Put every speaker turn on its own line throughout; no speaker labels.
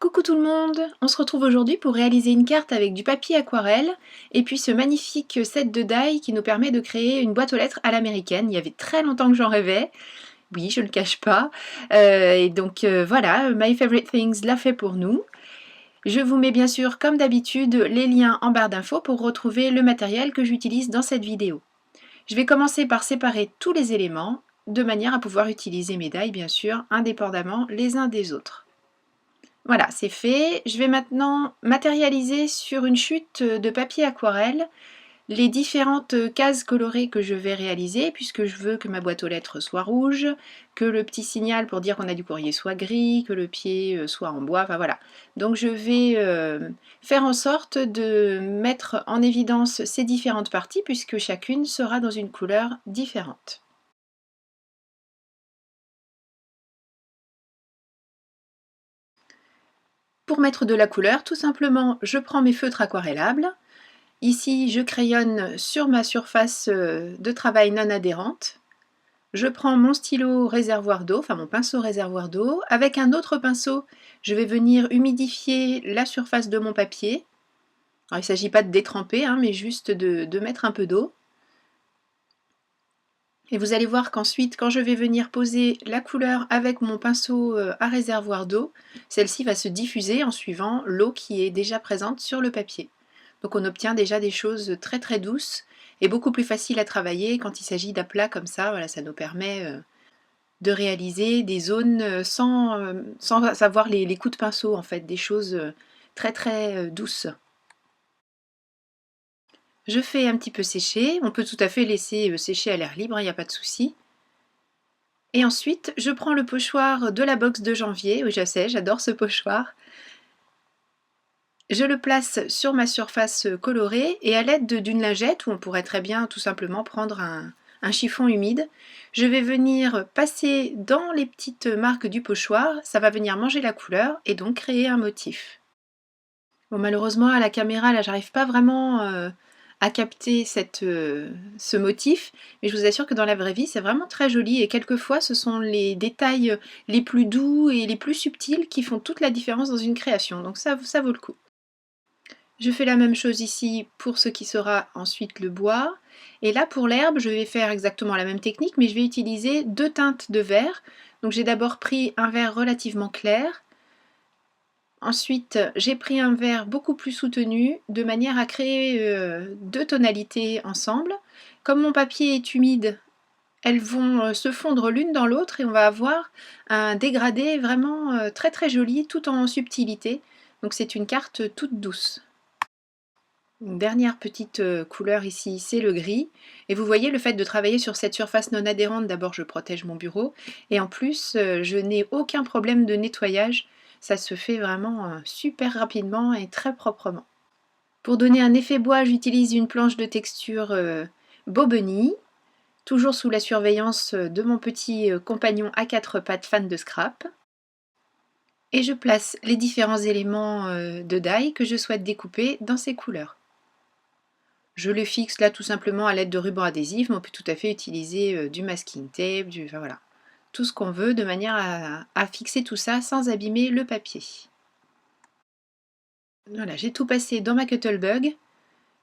Coucou tout le monde! On se retrouve aujourd'hui pour réaliser une carte avec du papier aquarelle et puis ce magnifique set de die qui nous permet de créer une boîte aux lettres à l'américaine. Il y avait très longtemps que j'en rêvais, oui je ne le cache pas. Voilà, My Favorite Things l'a fait pour nous. Je vous mets bien sûr comme d'habitude les liens en barre d'infos pour retrouver le matériel que j'utilise dans cette vidéo. Je vais commencer par séparer tous les éléments de manière à pouvoir utiliser mes die bien sûr indépendamment les uns des autres. Voilà, c'est fait. Je vais maintenant matérialiser sur une chute de papier aquarelle les différentes cases colorées que je vais réaliser puisque je veux que ma boîte aux lettres soit rouge, que le petit signal pour dire qu'on a du courrier soit gris, que le pied soit en bois, enfin voilà. Donc je vais faire en sorte de mettre en évidence ces différentes parties puisque chacune sera dans une couleur différente. Pour mettre de la couleur, tout simplement, je prends mes feutres aquarellables. Ici, je crayonne sur ma surface de travail non adhérente. Je prends mon stylo réservoir d'eau, enfin mon pinceau réservoir d'eau. Avec un autre pinceau, je vais venir humidifier la surface de mon papier. Alors, il ne s'agit pas de détremper, hein, mais juste de mettre un peu d'eau. Et vous allez voir qu'ensuite, quand je vais venir poser la couleur avec mon pinceau à réservoir d'eau, celle-ci va se diffuser en suivant l'eau qui est déjà présente sur le papier. Donc on obtient déjà des choses très très douces et beaucoup plus faciles à travailler quand il s'agit d'aplats comme ça. Voilà, ça nous permet de réaliser des zones sans avoir les coups de pinceau en fait, des choses très très douces. Je fais un petit peu sécher, on peut tout à fait laisser sécher à l'air libre, il n'y a pas de souci. Et ensuite, je prends le pochoir de la box de janvier, oui je sais, j'adore ce pochoir. Je le place sur ma surface colorée et à l'aide d'une lingette, ou on pourrait très bien tout simplement prendre un chiffon humide, je vais venir passer dans les petites marques du pochoir, ça va venir manger la couleur et donc créer un motif. Bon, malheureusement à la caméra là j'arrive pas vraiment à capter ce motif, mais je vous assure que dans la vraie vie c'est vraiment très joli et quelquefois ce sont les détails les plus doux et les plus subtils qui font toute la différence dans une création, donc ça vaut le coup. Je fais la même chose ici pour ce qui sera ensuite le bois. Et là pour l'herbe, je vais faire exactement la même technique, mais je vais utiliser deux teintes de vert. Donc j'ai d'abord pris un vert relativement clair. Ensuite, j'ai pris un vert beaucoup plus soutenu, de manière à créer deux tonalités ensemble. Comme mon papier est humide, elles vont se fondre l'une dans l'autre et on va avoir un dégradé vraiment très très joli, tout en subtilité. Donc c'est une carte toute douce. Une dernière petite couleur ici, c'est le gris. Et vous voyez le fait de travailler sur cette surface non adhérente, d'abord je protège mon bureau, et en plus je n'ai aucun problème de nettoyage, ça se fait vraiment super rapidement et très proprement. Pour donner un effet bois, j'utilise une planche de texture Bobeni, toujours sous la surveillance de mon petit compagnon à quatre pattes fan de scrap. Et je place les différents éléments de die que je souhaite découper dans ces couleurs. Je le fixe là tout simplement à l'aide de ruban adhésif, mais on peut tout à fait utiliser du masking tape, enfin voilà, tout ce qu'on veut de manière à fixer tout ça sans abîmer le papier. Voilà, j'ai tout passé dans ma Cuttlebug,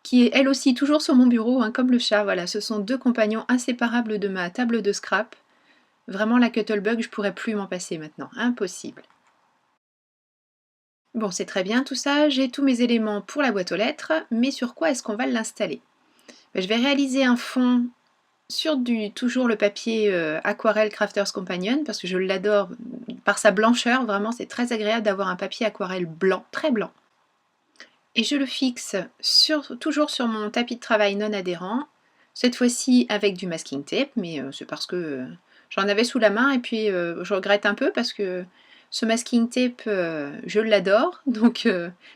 qui est elle aussi toujours sur mon bureau, hein, comme le chat. Voilà, ce sont deux compagnons inséparables de ma table de scrap. Vraiment la Cuttlebug, je pourrais plus m'en passer maintenant, impossible. Bon, c'est très bien tout ça, j'ai tous mes éléments pour la boîte aux lettres, mais sur quoi est-ce qu'on va l'installer? Je vais réaliser un fond sur toujours le papier aquarelle Crafters Companion, parce que je l'adore par sa blancheur, vraiment c'est très agréable d'avoir un papier aquarelle blanc, très blanc. Et je le fixe toujours sur mon tapis de travail non adhérent, cette fois-ci avec du masking tape, mais c'est parce que j'en avais sous la main et puis je regrette un peu parce que ce masking tape, je l'adore, donc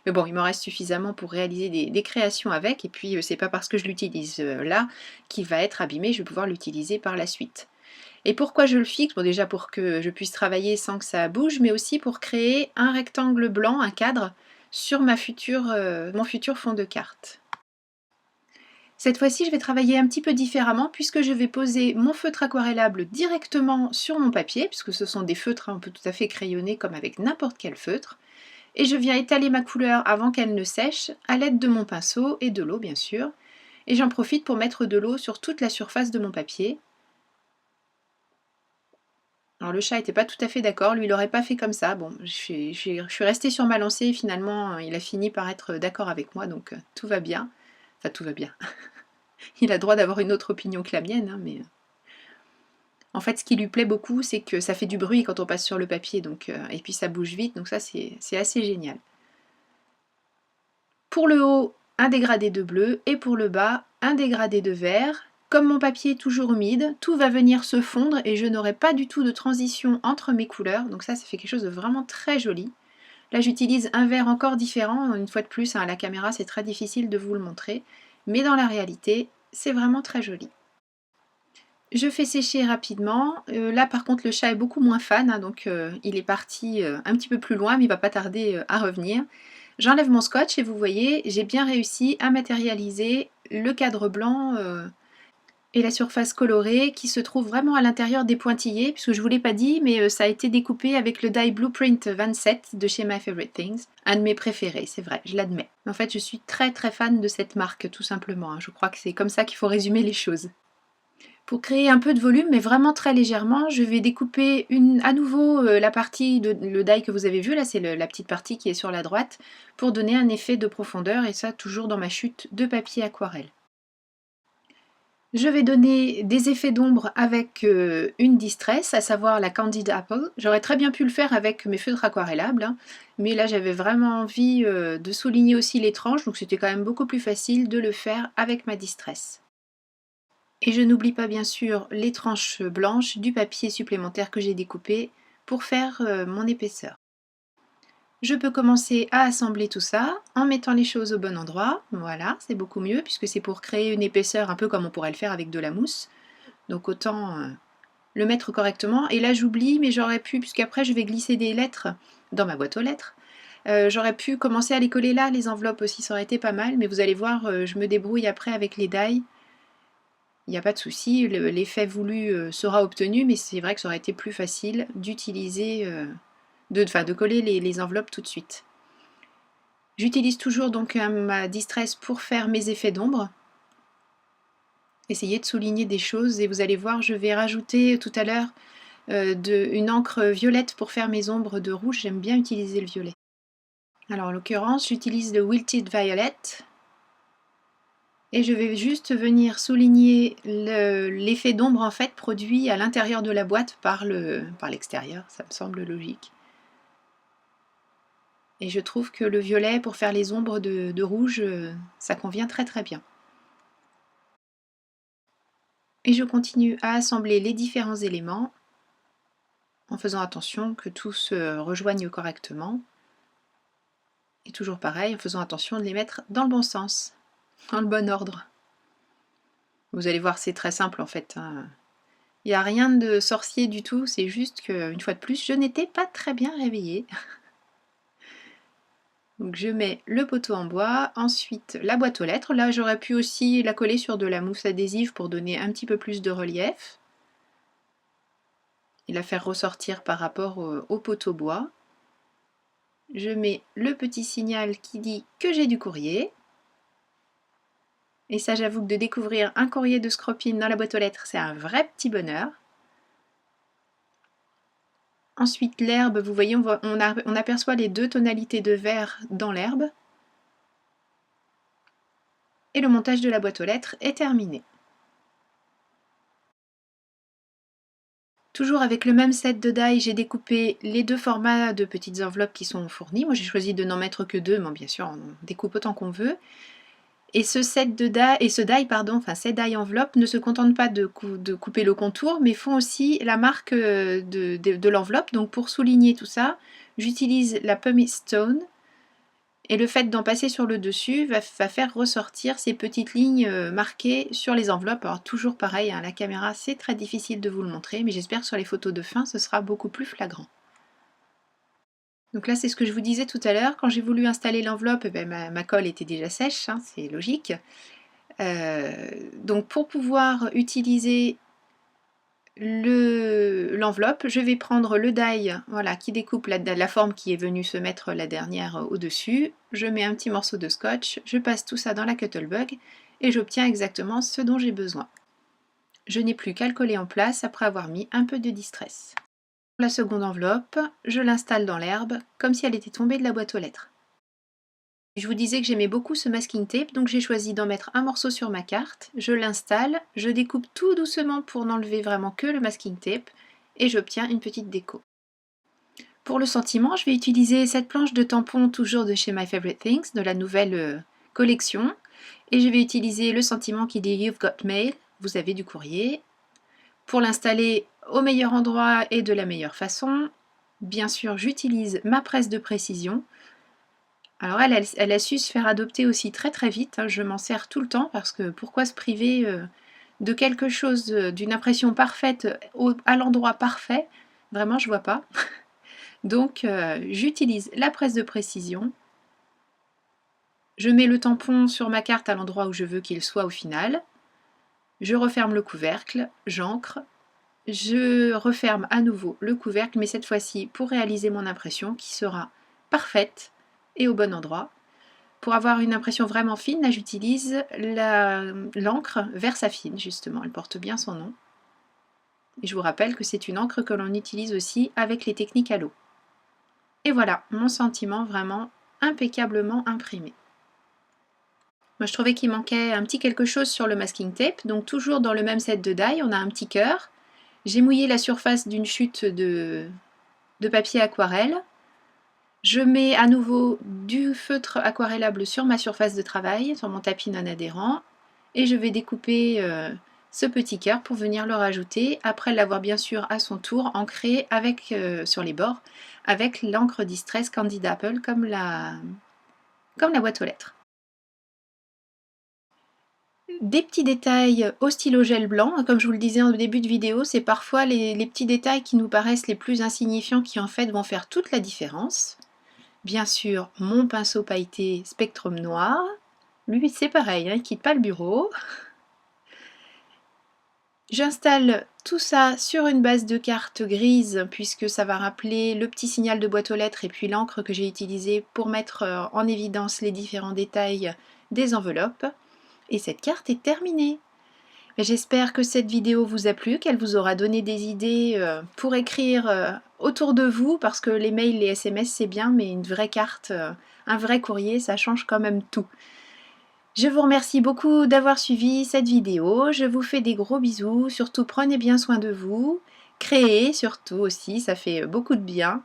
mais bon, il m'en reste suffisamment pour réaliser des créations avec, et puis c'est pas parce que je l'utilise là qu'il va être abîmé, je vais pouvoir l'utiliser par la suite. Et pourquoi je le fixe? Bon, déjà pour que je puisse travailler sans que ça bouge, mais aussi pour créer un rectangle blanc, un cadre, sur mon futur fond de carte. Cette fois-ci, je vais travailler un petit peu différemment puisque je vais poser mon feutre aquarellable directement sur mon papier, puisque ce sont des feutres, hein, on peut tout à fait crayonner comme avec n'importe quel feutre. Et je viens étaler ma couleur avant qu'elle ne sèche à l'aide de mon pinceau et de l'eau bien sûr. Et j'en profite pour mettre de l'eau sur toute la surface de mon papier. Alors le chat n'était pas tout à fait d'accord, lui il l'aurait pas fait comme ça. Bon, je suis restée sur ma lancée et finalement il a fini par être d'accord avec moi, donc tout va bien. Enfin tout va bien. Il a le droit d'avoir une autre opinion que la mienne, hein, mais... En fait ce qui lui plaît beaucoup c'est que ça fait du bruit quand on passe sur le papier, donc, et puis ça bouge vite, donc ça c'est assez génial. Pour le haut, un dégradé de bleu et pour le bas, un dégradé de vert. Comme mon papier est toujours humide, tout va venir se fondre et je n'aurai pas du tout de transition entre mes couleurs. Donc ça fait quelque chose de vraiment très joli. Là j'utilise un vert encore différent. Une fois de plus, hein, à la caméra c'est très difficile de vous le montrer. Mais dans la réalité, c'est vraiment très joli. Je fais sécher rapidement. Là par contre le chat est beaucoup moins fan, hein, donc il est parti un petit peu plus loin mais il va pas tarder à revenir. J'enlève mon scotch et vous voyez, j'ai bien réussi à matérialiser le cadre blanc et la surface colorée qui se trouve vraiment à l'intérieur des pointillés, puisque je ne vous l'ai pas dit, mais ça a été découpé avec le die Blueprint 27 de chez My Favorite Things. Un de mes préférés, c'est vrai, je l'admets. En fait, je suis très très fan de cette marque, tout simplement. Hein. Je crois que c'est comme ça qu'il faut résumer les choses. Pour créer un peu de volume, mais vraiment très légèrement, je vais découper à nouveau la partie, le die que vous avez vu, là c'est la petite partie qui est sur la droite, pour donner un effet de profondeur, et ça toujours dans ma chute de papier aquarelle. Je vais donner des effets d'ombre avec une distress, à savoir la Candied Apple. J'aurais très bien pu le faire avec mes feutres aquarellables, hein, mais là j'avais vraiment envie de souligner aussi les tranches, donc c'était quand même beaucoup plus facile de le faire avec ma distress. Et je n'oublie pas bien sûr les tranches blanches du papier supplémentaire que j'ai découpé pour faire mon épaisseur. Je peux commencer à assembler tout ça en mettant les choses au bon endroit. Voilà, c'est beaucoup mieux puisque c'est pour créer une épaisseur un peu comme on pourrait le faire avec de la mousse. Donc autant le mettre correctement. Et là j'oublie, mais j'aurais pu, puisqu'après je vais glisser des lettres dans ma boîte aux lettres, j'aurais pu commencer à les coller là, les enveloppes aussi, ça aurait été pas mal. Mais vous allez voir, je me débrouille après avec les die. Il n'y a pas de souci, l'effet voulu sera obtenu, mais c'est vrai que ça aurait été plus facile d'utiliser, de coller les enveloppes tout de suite. J'utilise toujours donc ma distress pour faire mes effets d'ombre. Essayez de souligner des choses et vous allez voir, je vais rajouter tout à l'heure une encre violette pour faire mes ombres de rouge. J'aime bien utiliser le violet. Alors en l'occurrence, j'utilise le Wilted Violet. Et je vais juste venir souligner l'effet d'ombre en fait produit à l'intérieur de la boîte par l'extérieur, ça me semble logique. Et je trouve que le violet pour faire les ombres de rouge, ça convient très très bien. Et je continue à assembler les différents éléments en faisant attention que tout se rejoigne correctement. Et toujours pareil, en faisant attention de les mettre dans le bon sens, dans le bon ordre. Vous allez voir, c'est très simple en fait. Hein. Il n'y a rien de sorcier du tout, c'est juste qu'une fois de plus, je n'étais pas très bien réveillée. Donc je mets le poteau en bois, ensuite la boîte aux lettres. Là, j'aurais pu aussi la coller sur de la mousse adhésive pour donner un petit peu plus de relief. Et la faire ressortir par rapport au poteau bois. Je mets le petit signal qui dit que j'ai du courrier. Et ça, j'avoue que de découvrir un courrier de Scropin dans la boîte aux lettres, c'est un vrai petit bonheur. Ensuite, l'herbe, vous voyez, on aperçoit les deux tonalités de vert dans l'herbe. Et le montage de la boîte aux lettres est terminé. Toujours avec le même set de die, j'ai découpé les deux formats de petites enveloppes qui sont fournis. Moi, j'ai choisi de n'en mettre que deux, mais bien sûr, on découpe autant qu'on veut. Et ce set de die, ces die enveloppes ne se contentent pas de couper le contour, mais font aussi la marque de l'enveloppe. Donc pour souligner tout ça, j'utilise la Pumice Stone. Et le fait d'en passer sur le dessus va faire ressortir ces petites lignes marquées sur les enveloppes. Alors toujours pareil, hein, la caméra c'est très difficile de vous le montrer, mais j'espère que sur les photos de fin ce sera beaucoup plus flagrant. Donc là c'est ce que je vous disais tout à l'heure, quand j'ai voulu installer l'enveloppe, ma colle était déjà sèche, hein, c'est logique. Donc pour pouvoir utiliser l'enveloppe, je vais prendre le die voilà, qui découpe la forme qui est venue se mettre la dernière au-dessus. Je mets un petit morceau de scotch, je passe tout ça dans la Cuttlebug et j'obtiens exactement ce dont j'ai besoin. Je n'ai plus qu'à le coller en place après avoir mis un peu de distress. La seconde enveloppe, je l'installe dans l'herbe comme si elle était tombée de la boîte aux lettres. Je vous disais que j'aimais beaucoup ce masking tape, donc j'ai choisi d'en mettre un morceau sur ma carte, je l'installe, je découpe tout doucement pour n'enlever vraiment que le masking tape et j'obtiens une petite déco. Pour le sentiment, je vais utiliser cette planche de tampon toujours de chez My Favorite Things, de la nouvelle collection, et je vais utiliser le sentiment qui dit You've got mail, vous avez du courrier. Pour l'installer au meilleur endroit et de la meilleure façon, bien sûr j'utilise ma presse de précision. Alors elle a su se faire adopter aussi très très vite, hein. Je m'en sers tout le temps parce que pourquoi se priver de quelque chose, d'une impression parfaite à l'endroit parfait? Vraiment je vois pas. Donc j'utilise la presse de précision, je mets le tampon sur ma carte à l'endroit où je veux qu'il soit au final, je referme le couvercle, j'ancre, je referme à nouveau le couvercle, mais cette fois-ci pour réaliser mon impression qui sera parfaite et au bon endroit. Pour avoir une impression vraiment fine, là j'utilise l'encre Versafine justement, elle porte bien son nom. Et je vous rappelle que c'est une encre que l'on utilise aussi avec les techniques à l'eau. Et voilà, mon sentiment vraiment impeccablement imprimé. Moi je trouvais qu'il manquait un petit quelque chose sur le masking tape, donc toujours dans le même set de die, on a un petit cœur. J'ai mouillé la surface d'une chute de papier aquarelle. Je mets à nouveau du feutre aquarellable sur ma surface de travail, sur mon tapis non adhérent, et je vais découper ce petit cœur pour venir le rajouter, après l'avoir bien sûr à son tour ancré avec, sur les bords avec l'encre Distress Candied Apple comme la boîte aux lettres. Des petits détails au stylo gel blanc, comme je vous le disais en début de vidéo, c'est parfois les petits détails qui nous paraissent les plus insignifiants qui en fait vont faire toute la différence. Bien sûr, mon pinceau pailleté Spectrum Noir. Lui, c'est pareil, hein, il ne quitte pas le bureau. J'installe tout ça sur une base de carte grise, puisque ça va rappeler le petit signal de boîte aux lettres et puis l'encre que j'ai utilisée pour mettre en évidence les différents détails des enveloppes. Et cette carte est terminée. J'espère que cette vidéo vous a plu, qu'elle vous aura donné des idées pour écrire autour de vous, parce que les mails, les SMS c'est bien, mais une vraie carte, un vrai courrier, ça change quand même tout. Je vous remercie beaucoup d'avoir suivi cette vidéo, je vous fais des gros bisous, surtout prenez bien soin de vous, créez surtout aussi, ça fait beaucoup de bien.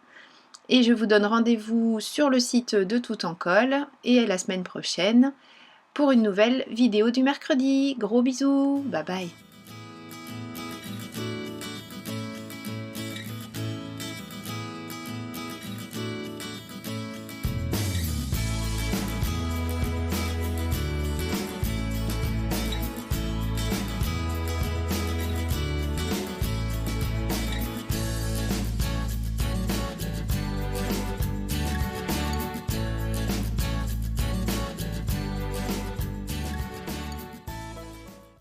Et je vous donne rendez-vous sur le site de Tout en Colle, et à la semaine prochaine pour une nouvelle vidéo du mercredi. Gros bisous, bye bye.